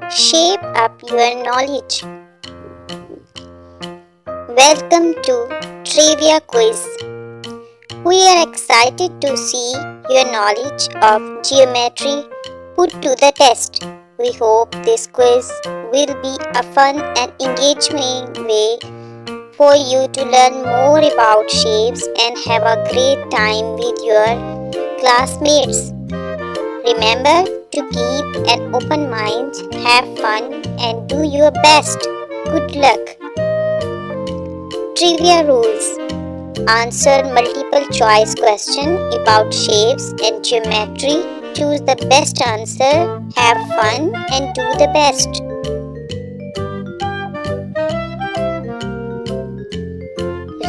Shape up your knowledge. Welcome to Trivia Quiz. We are excited to see your knowledge of geometry put to the test. We hope this quiz will be a fun and engaging way for you to learn more about shapes and have a great time with your classmates. Remember to keep an open mind, have fun, and do your best. Good luck. Trivia rules. Answer multiple choice question about shapes and geometry. Choose the best answer, have fun, and do the best.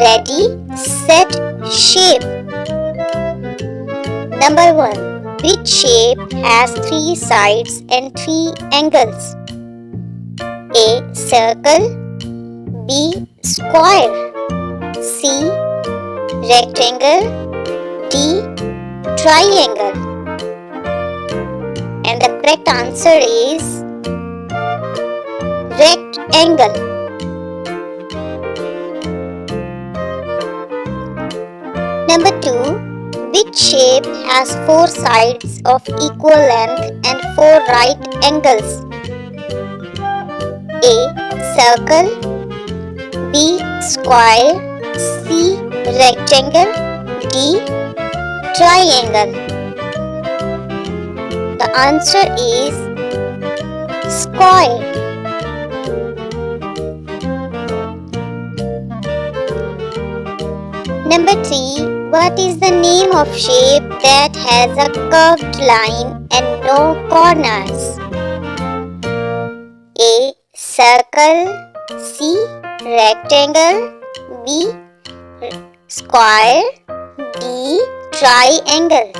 Ready, set, shape. Number 1. Which shape has 3 sides and 3 angles? A. Circle. B. Square. C. Rectangle. D. Triangle. And the correct answer is rectangle. Number 2. Which shape has 4 sides of equal length and 4 right angles? A. Circle. B. Square. C. Rectangle. D. Triangle. The answer is square. Number 3. What is the name of shape that has a curved line and no corners? A. Circle. C. Rectangle. B. Square. D. Triangle.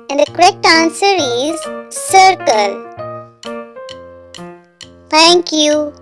And the correct answer is circle. Thank you.